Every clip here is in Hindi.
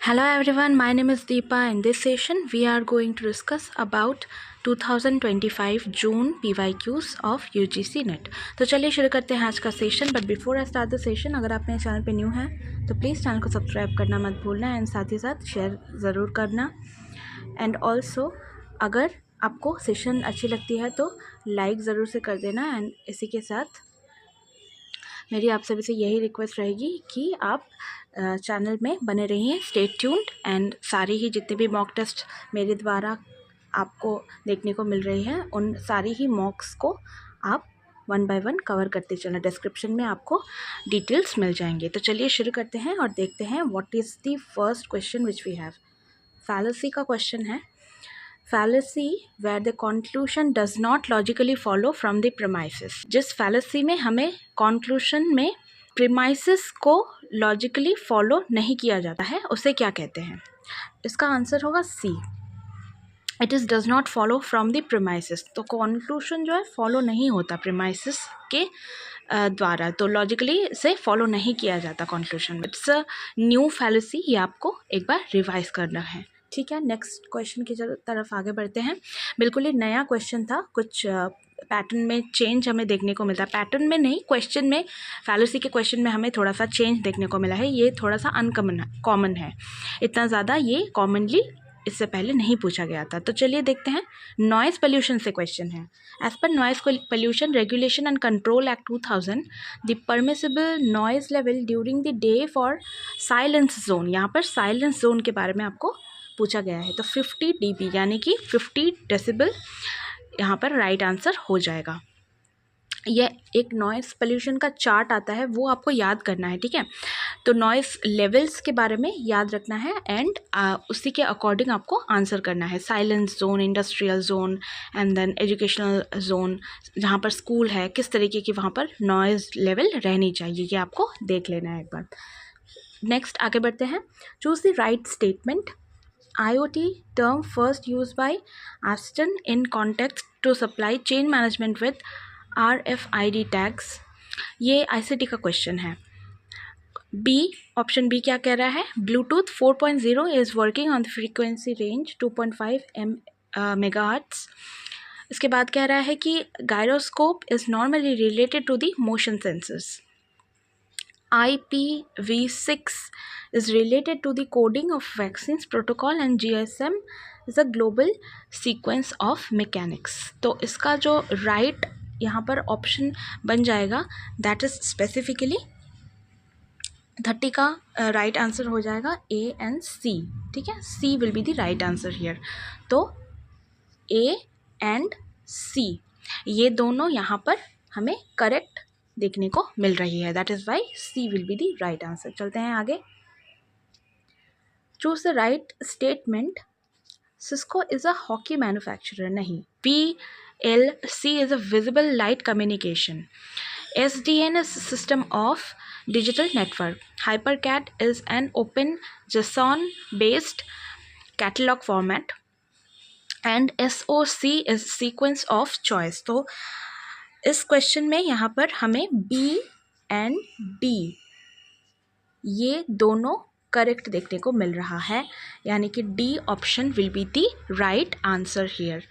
Hello everyone, my name is Deepa. In this session, we are going to discuss about 2025 June PYQs of UGC NET. तो चलिए शुरू करते हैं आज का session. But before I start the session, अगर आप मेरे चैनल पे न्यू हैं तो प्लीज़ चैनल को सब्सक्राइब करना मत भूलना एंड साथ ही साथ शेयर ज़रूर करना. एंड ऑल्सो अगर आपको सेशन अच्छी लगती है तो लाइक ज़रूर से कर देना. एंड इसी के साथ मेरी आप सभी से यही रिक्वेस्ट रहेगी कि आप चैनल में बने रहिए, स्टे ट्यून्ड. एंड सारी ही जितने भी मॉक टेस्ट मेरे द्वारा आपको देखने को मिल रही हैं उन सारी ही मॉक्स को आप वन बाय वन कवर करते चलना. डिस्क्रिप्शन में आपको डिटेल्स मिल जाएंगे. तो चलिए शुरू करते हैं और देखते हैं what is the first question which we have. Fallacy का क्वेश्चन है. Fallacy where the conclusion does not logically follow from the premises. जिस fallacy में हमें conclusion में premises को logically follow नहीं किया जाता है उसे क्या कहते हैं? इसका आंसर होगा C. It is does not follow from the premises. तो conclusion जो है follow नहीं होता premises के द्वारा, तो लॉजिकली से फॉलो नहीं किया जाता conclusion. It's a new fallacy. ये आपको एक बार रिवाइज करना है. ठीक है, नेक्स्ट क्वेश्चन की तरफ आगे बढ़ते हैं. बिल्कुल ही नया क्वेश्चन था. कुछ पैटर्न में चेंज हमें देखने को मिलता है. पैटर्न में नहीं, क्वेश्चन में, फैलेसी के क्वेश्चन में हमें थोड़ा सा चेंज देखने को मिला है. ये थोड़ा सा कॉमन है. इतना ज़्यादा ये कॉमनली इससे पहले नहीं पूछा गया था. तो चलिए देखते हैं. नॉइज़ पोल्यूशन से क्वेश्चन है. As per noise pollution regulation and control act 2000 the permissible noise level during the day for silence zone. यहाँ पर साइलेंस जोन के बारे में आपको पूछा गया है. तो 50 dB यानी कि 50 डेसिबल यहाँ पर राइट आंसर हो जाएगा. यह एक नॉइज़ पोल्यूशन का चार्ट आता है, वो आपको याद करना है. ठीक है, तो नॉइज़ लेवल्स के बारे में याद रखना है एंड उसी के अकॉर्डिंग आपको आंसर करना है. Silence zone, industrial zone and then educational zone, जहाँ पर स्कूल है, किस तरीके की वहाँ पर नॉइज़ लेवल रहनी चाहिए, ये आपको देख लेना है एक बार. नेक्स्ट आगे बढ़ते हैं. Choose the right statement. IoT term first used by Aston in context to supply chain management with RFID tags. ये ICT का क्वेश्चन है. ऑप्शन बी क्या कह रहा है? Bluetooth 4.0 is working on the frequency range 2.5 megahertz. इसके बाद कह रहा है कि gyroscope is normally related to the motion sensors. IPv6 is related to the coding of vaccines protocol and GSM is a global sequence of mechanics. तो इसका जो राइट यहाँ पर ऑप्शन बन जाएगा दैट इज स्पेसिफिकली 30 का राइट आंसर हो जाएगा A and C. ठीक है, C will be the right answer here. तो A and C ये दोनों यहाँ पर हमें करेक्ट देखने को मिल रही है. That is Y C will be the right answer. चलते हैं आगे. Choose the right statement. Cisco is a hockey manufacturer. नहीं. PLC is a visible light communication. SDN is system of digital network. HyperCAD is an open JSON based catalogue format and SOC is sequence of choice. तो इस क्वेश्चन में यहाँ पर हमें B and D ये दोनों करेक्ट देखने को मिल रहा है, यानी कि D option will be the right answer here.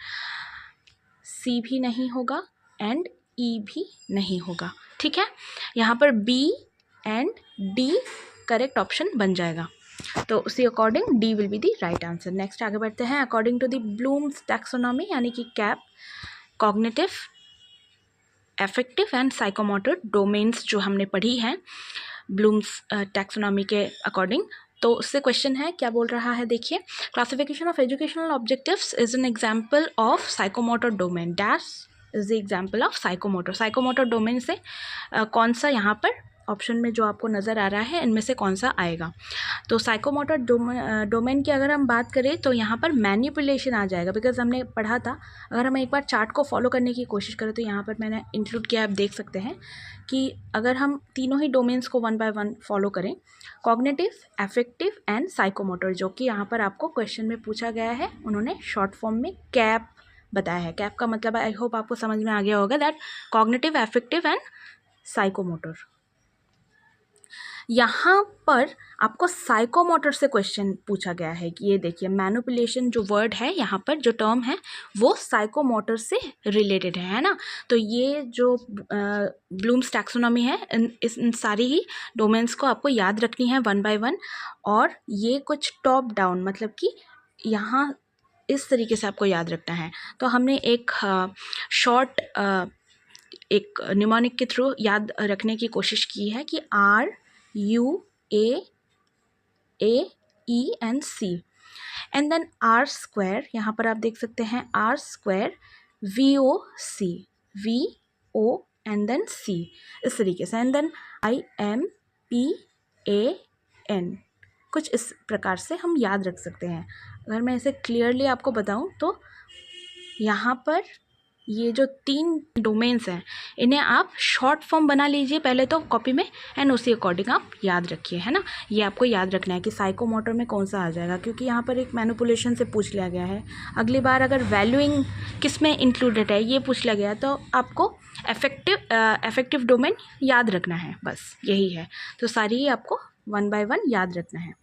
C भी नहीं होगा एंड E भी नहीं होगा. ठीक है, यहाँ पर B and D correct option बन जाएगा. तो उसी according D will be the right answer. Next आगे बढ़ते हैं. According to the Bloom's taxonomy यानी कि CAP, cognitive, affective and psychomotor domains जो हमने पढ़ी हैं ब्लूम्स टैक्सोनॉमी के अकॉर्डिंग, तो उससे क्वेश्चन है. क्या बोल रहा है देखिए. Classification of educational objectives is an example of psychomotor domain. Dash is the example of psychomotor. Psychomotor domain से कौन सा यहाँ पर ऑप्शन में जो आपको नज़र आ रहा है इनमें से कौन सा आएगा. तो साइकोमोटर डोमेन की अगर हम बात करें तो यहाँ पर मैनिपुलेशन आ जाएगा, बिकॉज हमने पढ़ा था. अगर हम एक बार चार्ट को फॉलो करने की कोशिश करें तो यहाँ पर मैंने इंक्लूड किया, आप देख सकते हैं कि अगर हम तीनों ही डोमेन्स को वन बाय वन फॉलो करें, कॉग्निटिव, एफेक्टिव एंड साइकोमोटर, जो कि यहाँ पर आपको क्वेश्चन में पूछा गया है, उन्होंने शॉर्ट फॉर्म में कैप बताया है. कैप का मतलब आई होप आपको समझ में आ गया होगा that cognitive, affective and psychomotor. यहाँ पर आपको साइकोमोटर से क्वेश्चन पूछा गया है कि ये देखिए मैनिपुलेशन जो वर्ड है यहाँ पर जो टर्म है वो साइकोमोटर से रिलेटेड है ना। तो ये जो ब्लूम्स टैक्सोनॉमी है इन सारी ही डोमेन्स को आपको याद रखनी है वन बाय वन। और ये कुछ टॉप डाउन मतलब कि यहाँ इस तरीके से आपको याद रखना है। तो हमने एक शॉर्ट एक निमोनिक के थ्रू याद रखने की कोशिश की है कि RUAAENC and then R square, यहाँ पर आप देख सकते हैं R square VOC VO and then C इस तरीके से, एंड देन IMPAN कुछ इस प्रकार से हम याद रख सकते हैं। अगर मैं इसे क्लियरली आपको बताऊं तो यहाँ पर ये जो 3 डोमेन्स हैं इन्हें आप शॉर्ट फॉर्म बना लीजिए पहले तो कॉपी में, एंड उसी अकॉर्डिंग आप याद रखिए, है ना। ये आपको याद रखना है कि साइकोमोटर में कौन सा आ जाएगा, क्योंकि यहाँ पर एक मैनिपुलेशन से पूछ लिया गया है। अगली बार अगर वैल्यूइंग किस में इंक्लूडेड है ये पूछ लिया गया तो आपको अफेक्टिव डोमेन याद रखना है, बस यही है। तो सारी ही आपको वन बाय वन याद रखना है।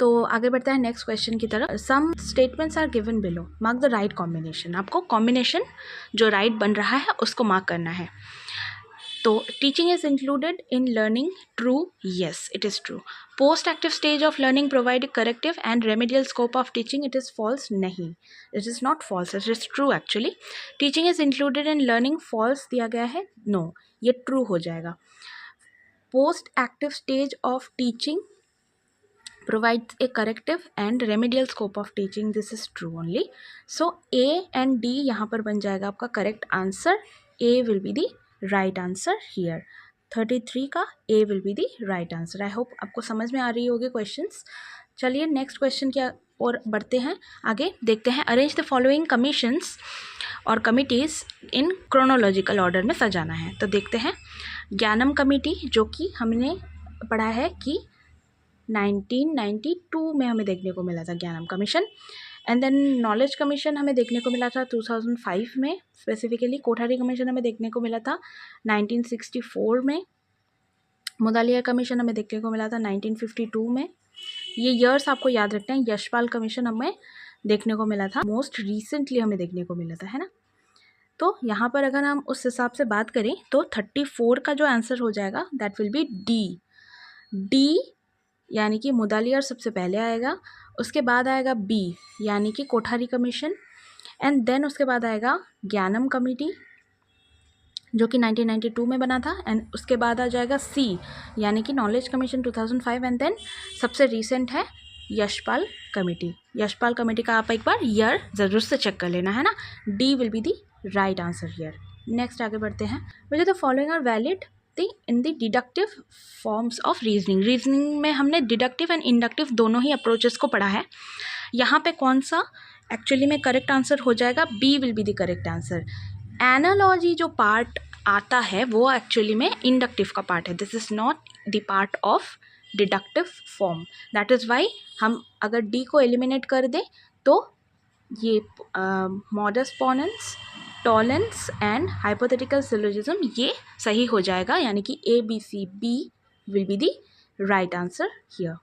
तो आगे बढ़ते हैं नेक्स्ट क्वेश्चन की तरफ। Some statements are given below, mark the right combination. आपको कॉम्बिनेशन जो राइट बन रहा है उसको मार्क करना है। तो teaching is included in learning, true, yes it is true. Post active stage of learning provide corrective and remedial scope of teaching, it is false, नहीं it is not false, it is true actually. Teaching is included in learning, false दिया गया है, नो ये ट्रू हो जाएगा। Post active stage of teaching provides a corrective and remedial scope of teaching, this is true only. So A and D यहाँ पर बन जाएगा आपका correct answer, A will be the right answer here। 33 का A will be the right answer। I hope आपको समझ में आ रही होगी questions। चलिए नेक्स्ट क्वेश्चन की और बढ़ते हैं आगे, देखते हैं। अरेंज द फॉलोइंग कमीशंस और कमिटीज़ इन क्रोनोलॉजिकल ऑर्डर में सजाना है। तो देखते हैं ज्ञानम कमेटी जो कि हमने पढ़ा है कि 1992 में हमें देखने को मिला था Gyanam commission, and then knowledge commission हमें देखने को मिला था 2005 में स्पेसिफिकली। कोठारी कमीशन हमें देखने को मिला था 1964 में। मुदालिया कमीशन हमें देखने को मिला था 1952 में। ये ईयर्स आपको याद रखते हैं। यशपाल कमीशन हमें देखने को मिला था मोस्ट रिसेंटली, हमें देखने को मिला था, है ना। तो यहाँ पर अगर हम उस हिसाब से बात करें तो 34 का जो आंसर हो जाएगा दैट विल बी डी, यानी कि मुदालियार सबसे पहले आएगा, उसके बाद आएगा बी यानी कि कोठारी कमीशन, एंड देन उसके बाद आएगा ज्ञानम कमेटी जो कि 1992 में बना था, एंड उसके बाद आ जाएगा सी यानी कि नॉलेज कमीशन 2005, एंड देन सबसे रिसेंट है यशपाल कमेटी। यशपाल कमेटी का आप एक बार ईयर ज़रूर से चेक कर लेना, है ना। D will be the right answer here. Next आगे बढ़ते हैं। Which the following are valid in the deductive forms of reasoning. Reasoning में हमने डिडक्टिव एंड इंडक्टिव दोनों ही अप्रोचेस को पढ़ा है। यहाँ पे कौन सा एक्चुअली में करेक्ट आंसर हो जाएगा, B will be the correct answer. Analogy जो पार्ट आता है वो एक्चुअली में इंडक्टिव का पार्ट है, this is not the part of deductive form. That is why हम अगर डी को एलिमिनेट कर दें तो ये modus ponens, tollens and hypothetical syllogism ये सही हो जाएगा, यानी कि A B C B will be the right answer here.